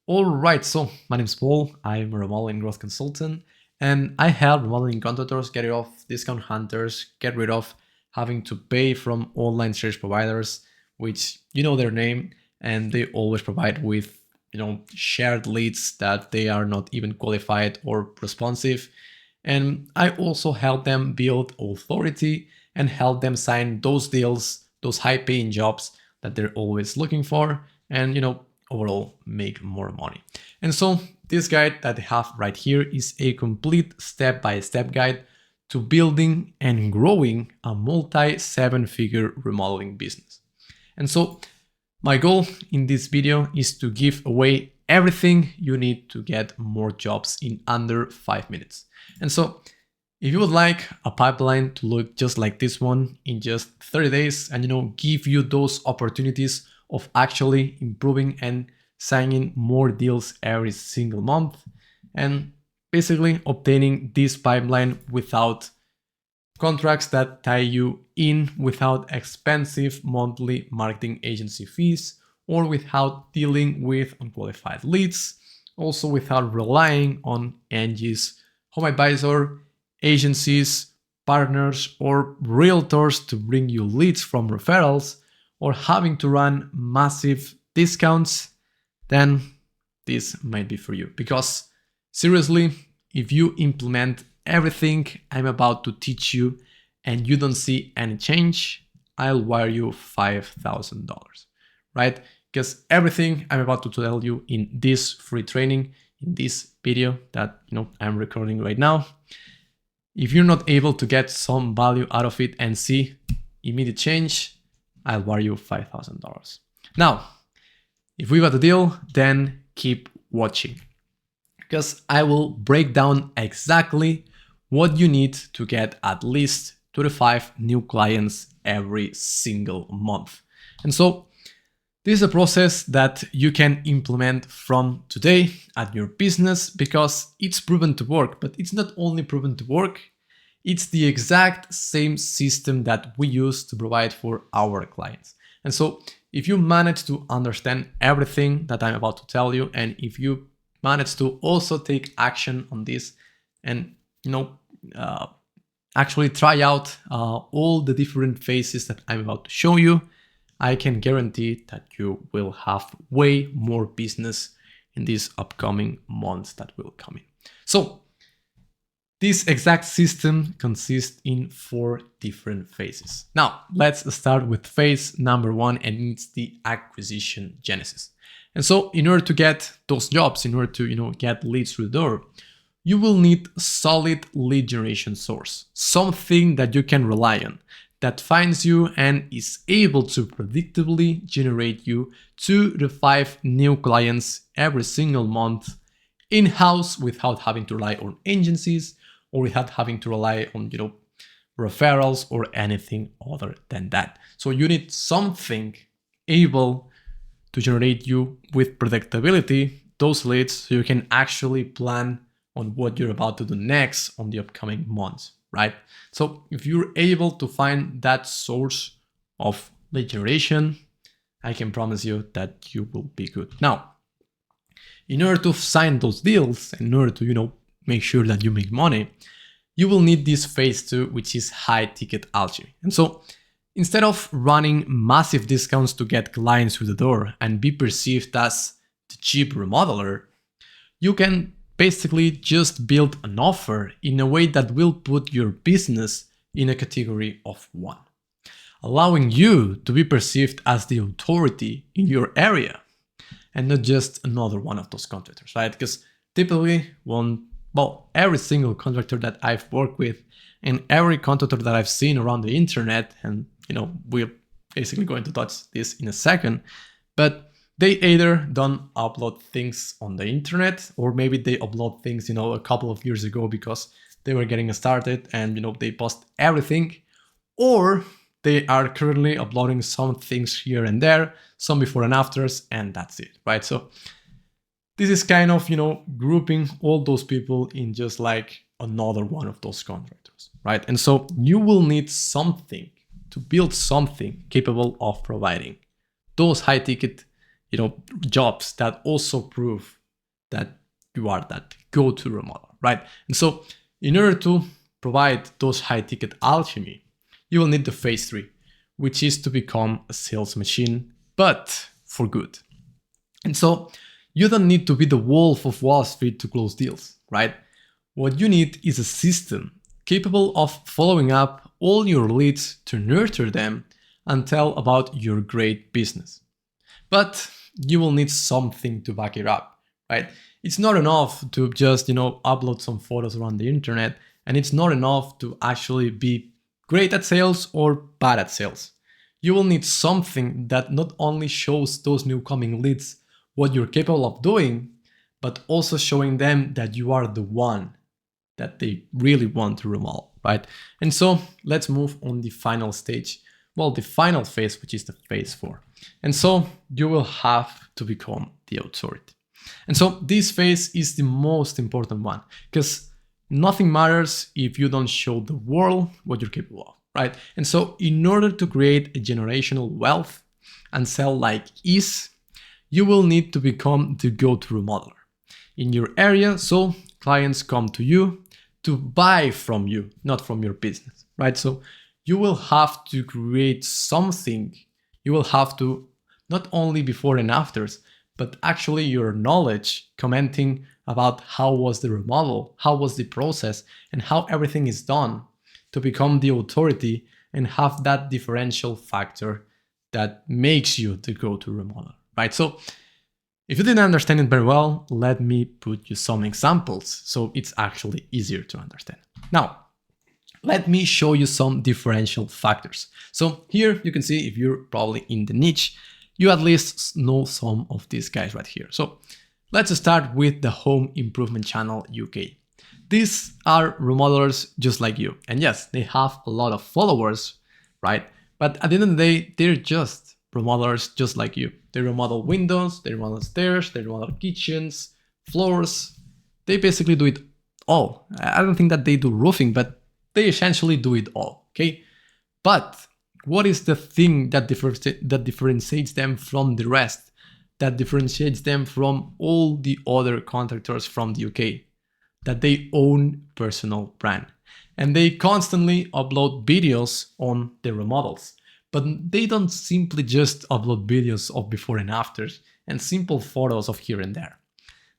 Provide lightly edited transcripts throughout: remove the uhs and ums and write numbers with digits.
All right, so my name is Paul. I'm a remodeling growth consultant, and I help remodeling contractors get rid of discount hunters, get rid of having to pay from online search providers, which you know their name, and they always provide with shared leads that they are not even qualified or responsive. And I also help them build authority and help them sign those deals, those high-paying jobs that they're always looking for, and overall make more money. And so this guide that I have right here is a complete step-by-step guide to building and growing a multi-seven-figure remodeling business. And so my goal in this video is to give away everything you need to get more jobs in under 5 minutes. And so if you would like a pipeline to look just like this one in just 30 days and give you those opportunities of actually improving and signing more deals every single month and basically obtaining this pipeline without contracts that tie you in, without expensive monthly marketing agency fees, or without dealing with unqualified leads, also without relying on Angie's home advisor, agencies, partners, or realtors to bring you leads from referrals, or having to run massive discounts, then this might be for you. Because seriously, if you implement everything I'm about to teach you and you don't see any change, I'll wire you $5,000, right? Because everything I'm about to tell you in this free training, in this video that I'm recording right now, if you're not able to get some value out of it and see immediate change, I'll wire you $5,000. Now, if we got a deal, then keep watching, because I will break down exactly what you need to get at least 25 new clients every single month. And so this is a process that you can implement from today at your business because it's proven to work. But it's not only proven to work, it's the exact same system that we use to provide for our clients. And so if you manage to understand everything that I'm about to tell you, and if you manage to also take action on this and actually try out all the different phases that I'm about to show you, I can guarantee that you will have way more business in these upcoming months that will come in. So this exact system consists in 4 different phases. Now let's start with phase number 1, and it's the acquisition genesis. And so in order to get those jobs, in order to get leads through the door, you will need a solid lead generation source, something that you can rely on, that finds you and is able to predictably generate you 2 to 5 new clients every single month in-house without having to rely on agencies or without having to rely on referrals or anything other than that. So you need something able to generate you with predictability those leads so you can actually plan on what you're about to do next on the upcoming months, right? So if you're able to find that source of lead generation, I can promise you that you will be good. Now, in order to sign those deals, in order to make sure that you make money, you will need this phase 2, which is high ticket alchemy. And so instead of running massive discounts to get clients through the door and be perceived as the cheap remodeler, you can basically just build an offer in a way that will put your business in a category of 1, allowing you to be perceived as the authority in your area and not just another one of those contractors, right? Because typically every single contractor that I've worked with and every contractor that I've seen around the internet, and we're basically going to touch this in a second, but they either don't upload things on the internet, or maybe they upload things, a couple of years ago because they were getting started and, they post everything, or they are currently uploading some things here and there, some before and afters, and that's it, right? So this is kind of, grouping all those people in just like another one of those contractors, right? And so you will need something to build something capable of providing those high ticket jobs that also prove that you are that go-to remodeler, right? And so in order to provide those high-ticket alchemy, you will need the phase 3, which is to become a sales machine, but for good. And so you don't need to be the wolf of Wall Street to close deals, right? What you need is a system capable of following up all your leads to nurture them and tell about your great business. But you will need something to back it up, right? It's not enough to just, upload some photos around the internet, and it's not enough to actually be great at sales or bad at sales. You will need something that not only shows those new coming leads what you're capable of doing, but also showing them that you are the one that they really want to remodel, right? And so let's move on the final stage. Well, the final phase, which is the phase 4. And so you will have to become the authority. And so this phase is the most important one, because nothing matters if you don't show the world what you're capable of, right? And so in order to create a generational wealth and sell like ease, you will need to become the go-to remodeler in your area, so clients come to you to buy from you, not from your business, right? So you will have to create something. You will have to not only before and afters, but actually your knowledge commenting about how was the remodel, how was the process, and how everything is done to become the authority and have that differential factor that makes you the go-to remodeler, right? So if you didn't understand it very well, let me put you some examples so it's actually easier to understand. Now, let me show you some differential factors. So here you can see, if you're probably in the niche, you at least know some of these guys right here. So let's start with the Home Improvement Channel UK. These are remodelers just like you. And yes, they have a lot of followers, right? But at the end of the day, they're just remodelers just like you. They remodel windows, they remodel stairs, they remodel kitchens, floors. They basically do it all. I don't think that they do roofing, but they essentially do it all, okay? But what is the thing that differentiates them from the rest? That differentiates them from all the other contractors from the UK? That they own personal brand. And they constantly upload videos on their remodels. But they don't simply just upload videos of before and afters and simple photos of here and there.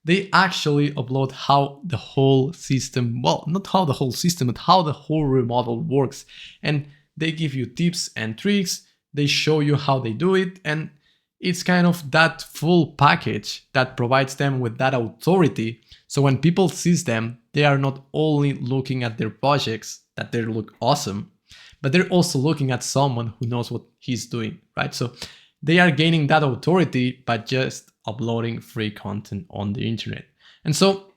They actually upload how the whole system, well, not how the whole system, but how the whole remodel works. And they give you tips and tricks, they show you how they do it, and it's kind of that full package that provides them with that authority. So when people see them, they are not only looking at their projects, that they look awesome, but they're also looking at someone who knows what he's doing, right? So they are gaining that authority by just uploading free content on the internet. And so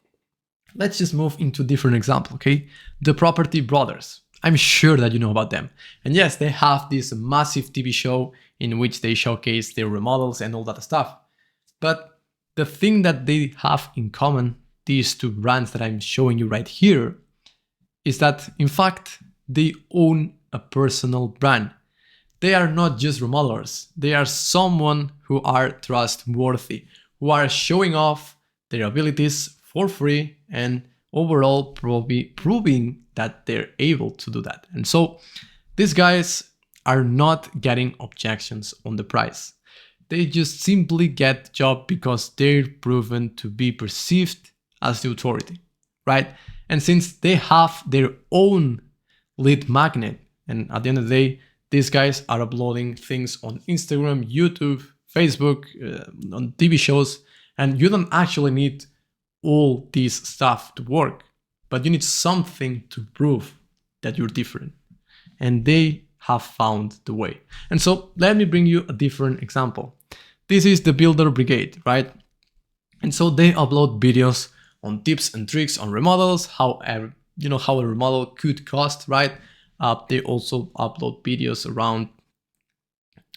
let's just move into a different example, okay? The Property Brothers. I'm sure that you know about them. And yes, they have this massive TV show in which they showcase their remodels and all that stuff. But the thing that they have in common, these two brands that I'm showing you right here, is that in fact, they own a personal brand. They are not just remodelers. They are someone who are trustworthy, who are showing off their abilities for free and overall probably proving that they're able to do that. And so these guys are not getting objections on the price. They just simply get the job because they're proven to be perceived as the authority, right? And since they have their own lead magnet, and at the end of the day, these guys are uploading things on Instagram, YouTube, Facebook, on TV shows, and you don't actually need all this stuff to work, but you need something to prove that you're different. And they have found the way. And so let me bring you a different example. This is the Builder Brigade, right? And so they upload videos on tips and tricks on remodels, how a remodel could cost, right? They also upload videos around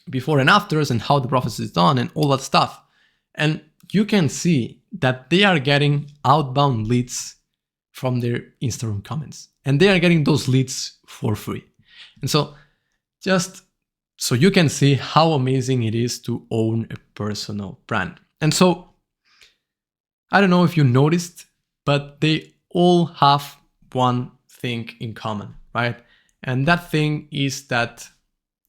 before and afters and how the process is done and all that stuff. And you can see that they are getting outbound leads from their Instagram comments, and they are getting those leads for free. And so just so you can see how amazing it is to own a personal brand. And so I don't know if you noticed, but they all have one thing in common, right? And that thing is that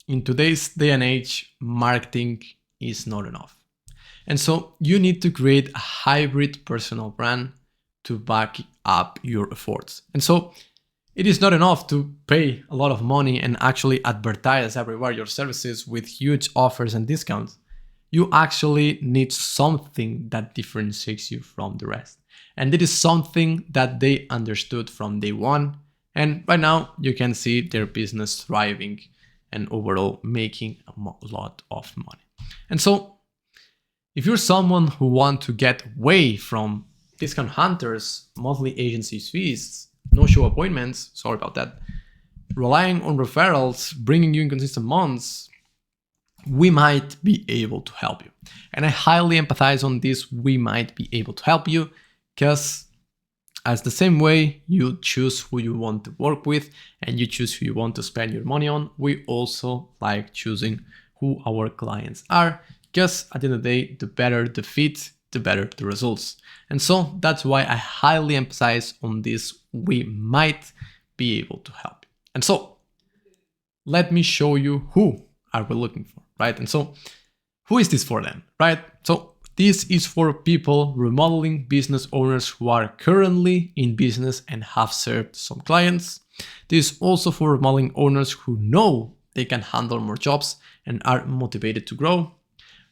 in today's day and age, marketing is not enough. And so you need to create a hybrid personal brand to back up your efforts. And so it is not enough to pay a lot of money and actually advertise everywhere your services with huge offers and discounts. You actually need something that differentiates you from the rest. And it is something that they understood from day one. And right now you can see their business thriving and overall making a lot of money. And so if you're someone who wants to get away from discount hunters, monthly agency fees, no-show appointments, sorry about that, relying on referrals, bringing you inconsistent months, we might be able to help you. And I highly empathize on this, we might be able to help you, because as the same way you choose who you want to work with and you choose who you want to spend your money on, we also like choosing who our clients are, because at the end of the day, the better the fit, the better the results. And so that's why I highly emphasize on this, we might be able to help you. And so let me show you who are we looking for, right? And so who is this for then, right? So this is for people, remodeling business owners who are currently in business and have served some clients. This is also for remodeling owners who know they can handle more jobs and are motivated to grow.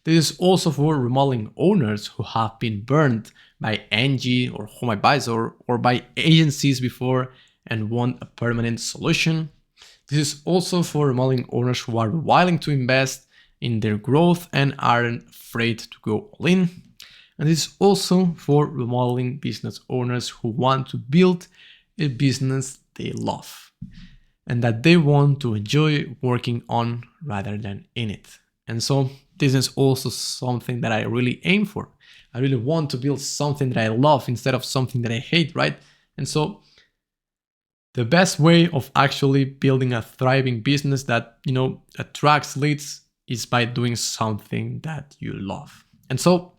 This is also for remodeling owners who have been burned by Angie or Home Advisor or by agencies before and want a permanent solution. This is also for remodeling owners who are willing to invest in their growth and aren't afraid to go all in. And this is also for remodeling business owners who want to build a business they love and that they want to enjoy working on rather than in it. And so this is also something that I really aim for. I really want to build something that I love instead of something that I hate, right? And so the best way of actually building a thriving business that, attracts leads is by doing something that you love. And so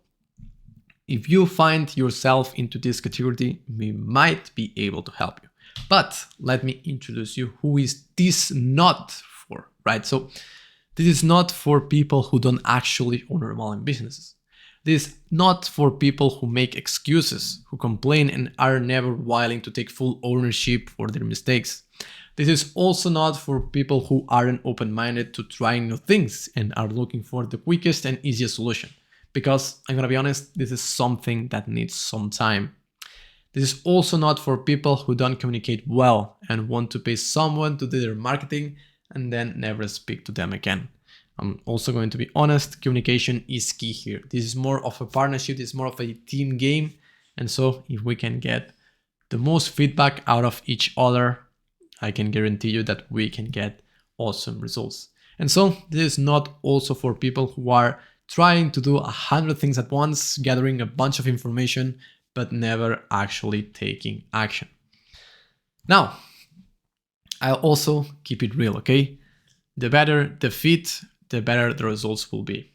if you find yourself into this category, we might be able to help you. But let me introduce you who is this not for, right? So this is not for people who don't actually own remodeling businesses. This is not for people who make excuses, who complain and are never willing to take full ownership for their mistakes. This is also not for people who aren't open-minded to trying new things and are looking for the quickest and easiest solution. Because I'm gonna be honest, this is something that needs some time. This is also not for people who don't communicate well and want to pay someone to do their marketing and then never speak to them again. I'm also going to be honest, communication is key here. This is more of a partnership, this is more of a team game. And so if we can get the most feedback out of each other, I can guarantee you that we can get awesome results. And so this is not also for people who are trying to do 100 things at once, gathering a bunch of information, but never actually taking action. Now, I'll also keep it real, okay? The better the fit, the better the results will be.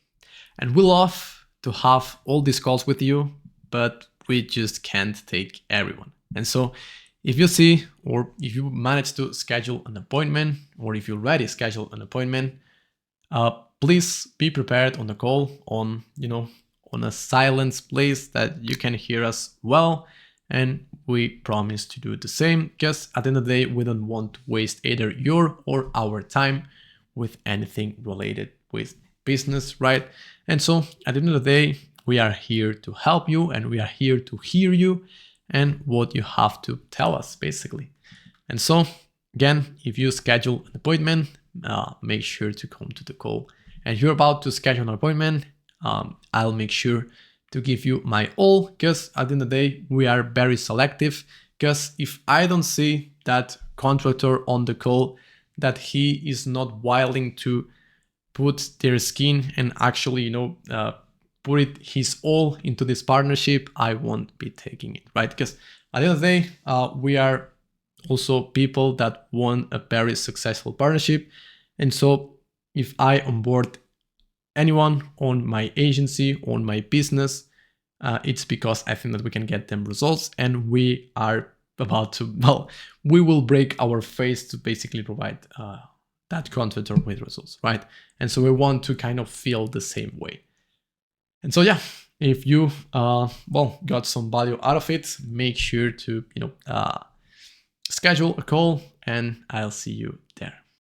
And we love to have all these calls with you, but we just can't take everyone. And so if you see, or if you manage to schedule an appointment, or if you already schedule an appointment, please be prepared on the call on a silent place that you can hear us well. And we promise to do the same, because at the end of the day, we don't want to waste either your or our time with anything related with business, right? And so at the end of the day, we are here to help you and we are here to hear you and what you have to tell us, basically. And so again, if you schedule an appointment, make sure to come to the call. And if you're about to schedule an appointment, I'll make sure to give you my all, because at the end of the day, we are very selective, because if I don't see that contractor on the call, that he is not willing to put their skin and actually, put it his all into this partnership, I won't be taking it, right? Because at the end of the day, we are also people that want a very successful partnership. And so if I onboard anyone on my agency, on my business, it's because I think that we can get them results, and we are about to, well, we will break our face to basically provide that contractor with results, right? And so we want to kind of feel the same way. And so, yeah, if you, well, got some value out of it, make sure to, schedule a call, and I'll see you there.